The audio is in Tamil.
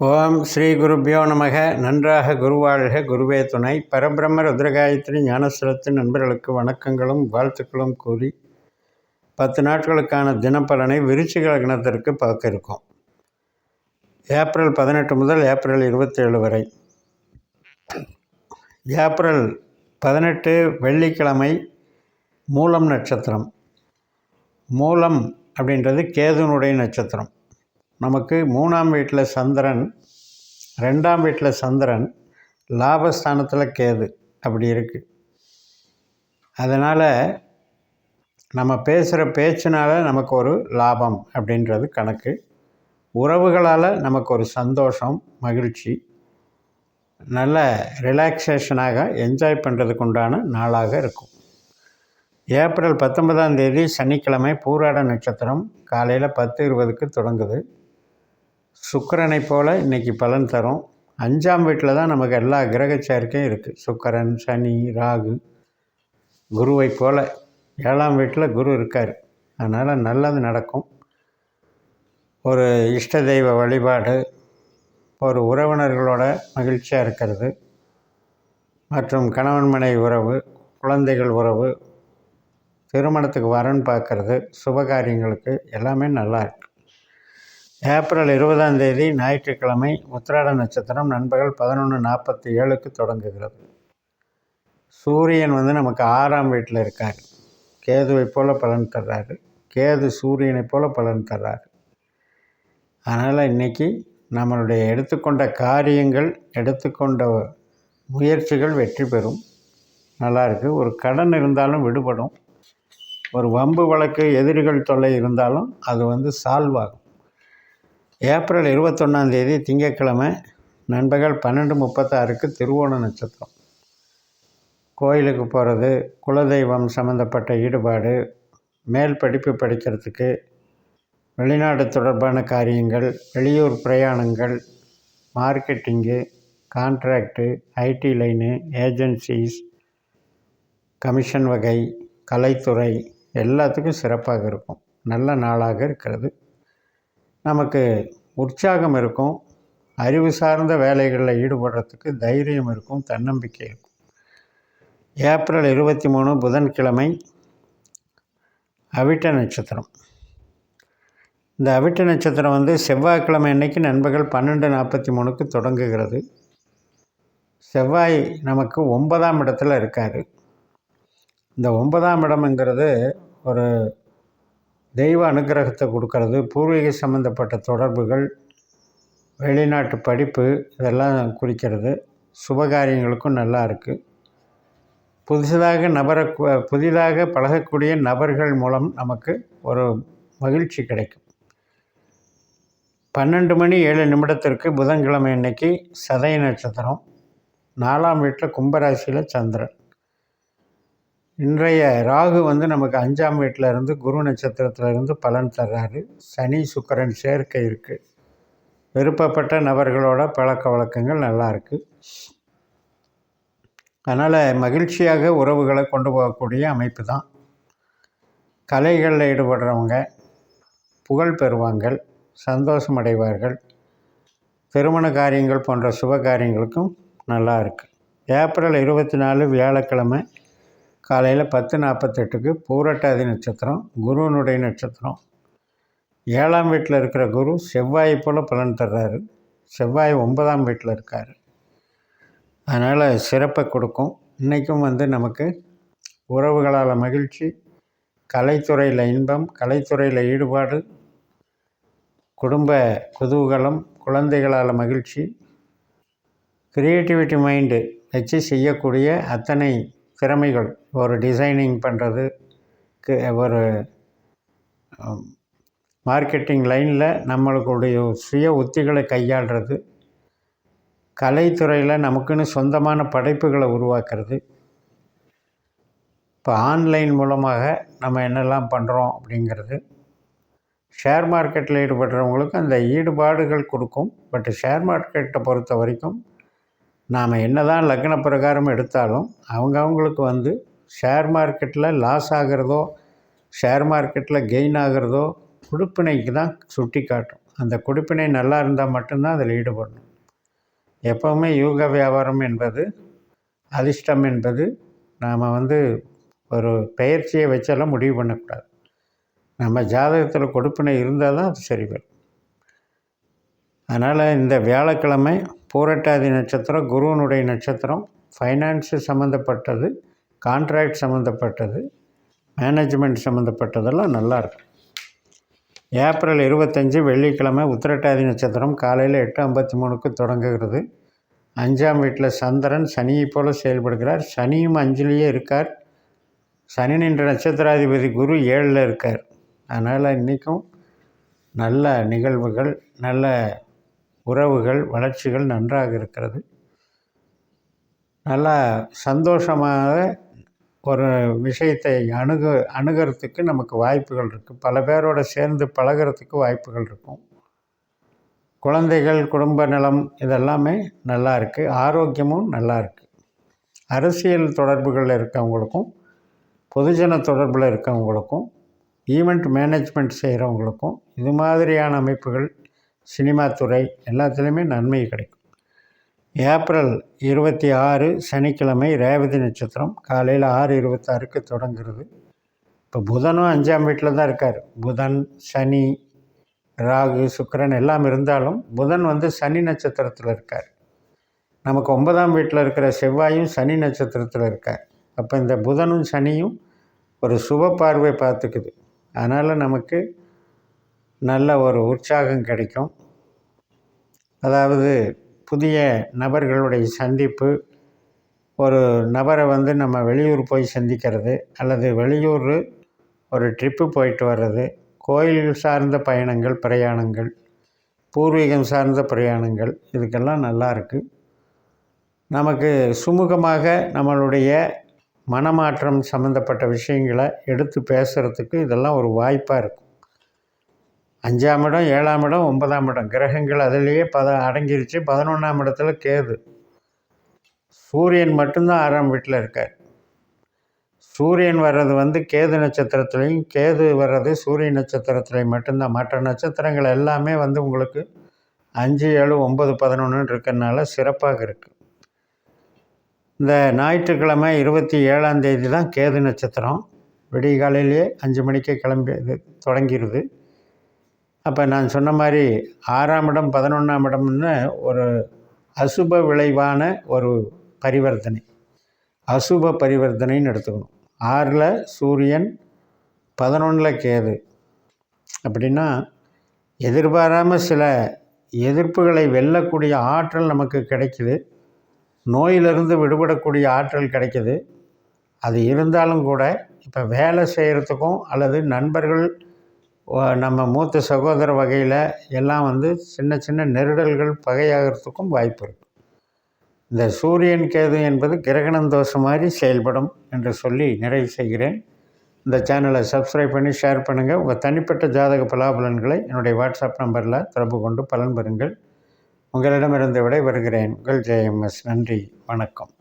ஓம் ஸ்ரீ குருப்பியோ நமக. நன்றாக குருவாழ்க, குருவே துணை. பரபிரம்ம ருத்ரகாயத்ரி ஞானஸ்வரத்தின் நண்பர்களுக்கு வணக்கங்களும் வாழ்த்துக்களும் கூறி 10 நாட்களுக்கான தினப்பலனை விருச்சிக லக்னத்திற்கு பார்க்க இருக்கோம். ஏப்ரல் 18 முதல் ஏப்ரல் 27 வரை. ஏப்ரல் 18 வெள்ளிக்கிழமை, மூலம் நட்சத்திரம். மூலம் அப்படின்றது கேதுனுடைய நட்சத்திரம். நமக்கு 3ஆம் வீட்டில் சந்திரன், 2ஆம் வீட்டில் சந்திரன், லாபஸ்தானத்தில் கேது அப்படி இருக்குது. அதனால் நம்ம பேசுகிற பேச்சினால் நமக்கு ஒரு லாபம் அப்படின்றது கணக்கு. உறவுகளால் நமக்கு ஒரு சந்தோஷம், மகிழ்ச்சி, நல்ல ரிலாக்ஸேஷனாக என்ஜாய் பண்ணுறதுக்கு உண்டான நாளாக இருக்கும். ஏப்ரல் 19ஆம் தேதி சனிக்கிழமை, பூராட நட்சத்திரம். காலையில் 10:20க்கு தொடங்குது. சுக்கிரனை போல் இன்றைக்கி பலன் தரும். 5ஆம் வீட்டில் தான் நமக்கு எல்லா கிரக சேர்க்கையும் இருக்குது. சுக்கிரன், சனி, ராகு, குருவை போல் 7ஆம் வீட்டில் குரு இருக்கார். அதனால் நல்லது நடக்கும். ஒரு இஷ்ட தெய்வ வழிபாடு, ஒரு உறவினர்களோட மகிழ்ச்சியாக இருக்கிறது, மற்றும் கணவன் மனைவி உறவு, குழந்தைகள் உறவு, திருமணத்துக்கு வரன் பார்க்கறது, சுபகாரியங்களுக்கு எல்லாமே நல்லா இருக்குது. ஏப்ரல் 20ஆம் தேதி ஞாயிற்றுக்கிழமை, உத்திராட நட்சத்திரம். நண்பகல் 11:47க்கு தொடங்குகிறது. சூரியன் நமக்கு 6ஆம் வீட்டில் இருக்கார். கேதுவை போல் பலன் தர்றாரு. கேது சூரியனை போல் பலன் தர்றாரு. அதனால் இன்றைக்கி நம்மளுடைய எடுத்துக்கொண்ட காரியங்கள், எடுத்துக்கொண்ட முயற்சிகள் வெற்றி பெறும். நல்லாயிருக்கு. ஒரு கடன் இருந்தாலும் விடுபடும். ஒரு வம்பு வழக்கு, எதிரிகள் தொல்லை இருந்தாலும் அது சால்வ் ஆகும். ஏப்ரல் 21ஆம் தேதி திங்கட்கிழமை, நண்பகல் 12:36க்கு திருவோண நட்சத்திரம். கோயிலுக்கு போகிறது, குலதெய்வம் சம்மந்தப்பட்ட ஈடுபாடு, மேல் படிப்பு படிக்கிறதுக்கு, வெளிநாடு தொடர்பான காரியங்கள், வெளியூர் பிரயாணங்கள், marketing, contract, IT line, agencies, commission வகை, கலைத்துறை எல்லாத்துக்கும் சிறப்பாக இருக்கும். நல்ல நாளாக இருக்கிறது. நமக்கு உற்சாகம் இருக்கும். அறிவு சார்ந்த வேலைகளில் ஈடுபடுறதுக்கு தைரியம் இருக்கும், தன்னம்பிக்கை இருக்கும். ஏப்ரல் 23 புதன்கிழமை, அவிட்ட நட்சத்திரம். இந்த அவிட்ட நட்சத்திரம் செவ்வாய்க்கிழமை அன்னைக்கு நண்பகல் 12:43க்கு தொடங்குகிறது. செவ்வாய் நமக்கு 9ஆம் இடத்துல இருக்கார். இந்த 9ஆம் இடம்ங்கிறது ஒரு தெய்வ அனுகிரகத்தை கொடுக்கறது, பூர்வீக சம்பந்தப்பட்ட தொடர்புகள், வெளிநாட்டு படிப்பு இதெல்லாம் குறிக்கிறது. சுபகாரியங்களுக்கும் நல்லா இருக்குது. புதிதாக பழகக்கூடிய நபர்கள் மூலம் நமக்கு ஒரு மகிழ்ச்சி கிடைக்கும். 12:07 புதன்கிழமை அன்னைக்கு சதய நட்சத்திரம். 4ஆம் வீட்டில் கும்பராசியில் சந்திரன். இன்றைய ராகு நமக்கு 5ஆம் வீட்டில் இருந்து, குரு நட்சத்திரத்தில் இருந்து பலன் தர்றாரு. சனி சுக்கிரன் சேர்க்கை இருக்குது. விருப்பப்பட்ட நபர்களோட பழக்க வழக்கங்கள் நல்லா இருக்குது. அதனால் மகிழ்ச்சியாக உறவுகளை கொண்டு போகக்கூடிய அமைப்பு தான். கலைகளில் ஈடுபடுறவங்க புகழ் பெறுவார்கள், சந்தோஷம் அடைவார்கள். திருமண காரியங்கள் போன்ற சுப காரியங்களுக்கும் நல்லா இருக்குது. ஏப்ரல் 24 வியாழக்கிழமை காலையில் 10:48க்கு பூரட்டாதி நட்சத்திரம், குருவனுடைய நட்சத்திரம். 7ஆம் வீட்டில் இருக்கிற குரு செவ்வாயை போல் பலன் தர்றாரு. செவ்வாய் 9ஆம் வீட்டில் இருக்கார். அதனால் சிறப்பை கொடுக்கும். இன்றைக்கும் நமக்கு உறவுகளால் மகிழ்ச்சி, கலைத்துறையில் இன்பம், கலைத்துறையில் ஈடுபாடு, குடும்ப குதூகலம், குழந்தைகளால் மகிழ்ச்சி, கிரியேட்டிவிட்டி மைண்டு வச்சு செய்யக்கூடிய அத்தனை திறமைகள், ஒரு டிசைனிங் பண்ணுறது, ஒரு மார்க்கெட்டிங் லைனில் நம்மளுடைய சுய உத்திகளை கையாளுறது, கலைத்துறையில் நமக்குன்னு சொந்தமான படைப்புகளை உருவாக்குறது. இப்போ ஆன்லைன் மூலமாக நம்ம என்னெல்லாம் பண்ணுறோம் அப்படிங்கிறது. ஷேர் மார்க்கெட்டில் ஈடுபடுறவங்களுக்கு அந்த ஈடுபாடுகள் கொடுக்கும். பட் ஷேர் மார்க்கெட்டை பொறுத்த வரைக்கும் நாம் என்ன தான் லக்ன பிரகாரம் எடுத்தாலும் அவங்களுக்கு ஷேர் மார்க்கெட்டில் லாஸ் ஆகிறதோ, ஷேர் மார்க்கெட்டில் கெயின் ஆகிறதோ கொடுப்பினைக்கு தான் சுட்டி காட்டும். அந்த கொடுப்பினை நல்லா இருந்தால் மட்டும்தான் அதில் ஈடுபடணும். எப்போவுமே யூக வியாபாரம் என்பது, அதிர்ஷ்டம் என்பது நாம் ஒரு பெயர்ச்சியை வச்செல்லாம் முடிவு பண்ணக்கூடாது. நம்ம ஜாதகத்தில் கொடுப்பினை இருந்தால் தான் அது சரி வரும். அதனால் இந்த வியாழக்கிழமை பூரட்டாதி நட்சத்திரம், குருவனுடைய நட்சத்திரம், ஃபைனான்ஸு சம்மந்தப்பட்டது, கான்ட்ராக்ட் சம்மந்தப்பட்டது, மேனேஜ்மெண்ட் சம்மந்தப்பட்டதெல்லாம் நல்லாயிருக்கும். ஏப்ரல் 25 வெள்ளிக்கிழமை உத்திரட்டாதி நட்சத்திரம் காலையில் 8:53 தொடங்குகிறது. 5ஆம் வீட்டில் சந்திரன் சனியை போல் செயல்படுகிறார். சனியும் 5லேயே இருக்கார். சனி நின்ற நட்சத்திராதிபதி குரு 7ல் இருக்கார். அதனால் இன்றைக்கும் நல்ல நிகழ்வுகள், நல்ல உறவுகள், வளர்ச்சிகள் நன்றாக இருக்கிறது. நல்லா சந்தோஷமாக ஒரு விஷயத்தை அணுகிறதுக்கு நமக்கு வாய்ப்புகள் இருக்குது. பல பேரோடு சேர்ந்து பழகிறதுக்கு வாய்ப்புகள் இருக்கும். குழந்தைகள், குடும்ப நலம் இதெல்லாமே நல்லா இருக்குது. ஆரோக்கியமும் நல்லா இருக்குது. அரசியல் தொடர்புகளில் இருக்கவங்களுக்கும், பொதுஜன தொடர்பில் இருக்கவங்களுக்கும், ஈவெண்ட் மேனேஜ்மெண்ட் செய்கிறவங்களுக்கும் இது மாதிரியான அமைப்புகள், சினிமா துறை எல்லாத்துலேயுமே நன்மை கிடைக்கும். ஏப்ரல் 26 சனிக்கிழமை ரேவதி நட்சத்திரம் காலையில் 6:26 தொடங்குறது. இப்போ புதனும் 5ஆம் வீட்டில் தான் இருக்கார். புதன், சனி, ராகு, சுக்கிரன் எல்லாம் இருந்தாலும் புதன் சனி நட்சத்திரத்தில் இருக்கார். நமக்கு 9ஆம் வீட்டில் இருக்கிற செவ்வாயும் சனி நட்சத்திரத்தில் இருக்கார். அப்போ இந்த புதனும் சனியும் ஒரு சுப பார்வை பார்த்துக்குது. அதனால் நமக்கு நல்ல ஒரு உற்சாகம் கிடைக்கும். அதாவது புதிய நபர்களுடைய சந்திப்பு, ஒரு நபரை நம்ம வெளியூர் போய் சந்திக்கிறது, அல்லது வெளியூர் ஒரு ட்ரிப்பு போயிட்டு வர்றது, கோயில் சார்ந்த பயணங்கள், பிரயாணங்கள், பூர்வீகம் சார்ந்த பிரயாணங்கள், இதுக்கெல்லாம் நல்லா இருக்குது. நமக்கு சுமூகமாக நம்மளுடைய மனமாற்றம் சம்மந்தப்பட்ட விஷயங்களை எடுத்து பேசுகிறதுக்கு இதெல்லாம் ஒரு வாய்ப்பாக இருக்கும். 5ஆம் இடம், 7ஆம் இடம், 9ஆம் இடம் கிரகங்கள் அதிலேயே அடங்கிருச்சு. 11ஆம் இடத்துல கேது. சூரியன் மட்டும்தான் 6ஆம் வீட்டில் இருக்கார். சூரியன் வர்றது கேது நட்சத்திரத்துலேயும், கேது வர்றது சூரிய நட்சத்திரத்துலேயும் மட்டும்தான். மற்ற நட்சத்திரங்கள் எல்லாமே உங்களுக்கு 5, 7, 9, 11 இருக்கிறதுனால சிறப்பாக இருக்குது. இந்த ஞாயிற்றுக்கிழமை 27ஆம் தேதி தான் கேது நட்சத்திரம். விடிய காலையிலேயே 5 மணிக்கே தொடங்கிடுது. அப்போ நான் சொன்ன மாதிரி 6ஆம் இடம், 11ஆம் இடம்னு ஒரு அசுப விளைவான ஒரு பரிவர்த்தனை, அசுப பரிவர்த்தனைன்னு எடுத்துக்கணும். 6ல் சூரியன், 11ல் கேது. அப்படின்னா எதிர்பாராமல் சில எதிர்ப்புகளை வெல்லக்கூடிய ஆற்றல் நமக்கு கிடைக்குது. நோயிலிருந்து விடுபடக்கூடிய ஆற்றல் கிடைக்குது. அது இருந்தாலும் கூட இப்போ வேலை செய்கிறதுக்கும் அல்லது நண்பர்கள், நம்ம மூத்த சகோதர வகையில் எல்லாம் சின்ன சின்ன நெருடல்கள், பகையாகிறதுக்கும் வாய்ப்பு இருக்குது. இந்த சூரியன் கேது என்பது கிரகணம் தோஷம் மாதிரி செயல்படும் என்று சொல்லி நிறைவு செய்கிறேன். இந்த சேனலை சப்ஸ்கிரைப் பண்ணி ஷேர் பண்ணுங்கள். உங்கள் தனிப்பட்ட ஜாதக பலாபலன்களை என்னுடைய வாட்ஸ்அப் நம்பரில் தொடர்பு கொண்டு பலன் பெறுங்கள். உங்களிடமிருந்து விடை பெறுகிறேன். உங்கள் JMS. நன்றி, வணக்கம்.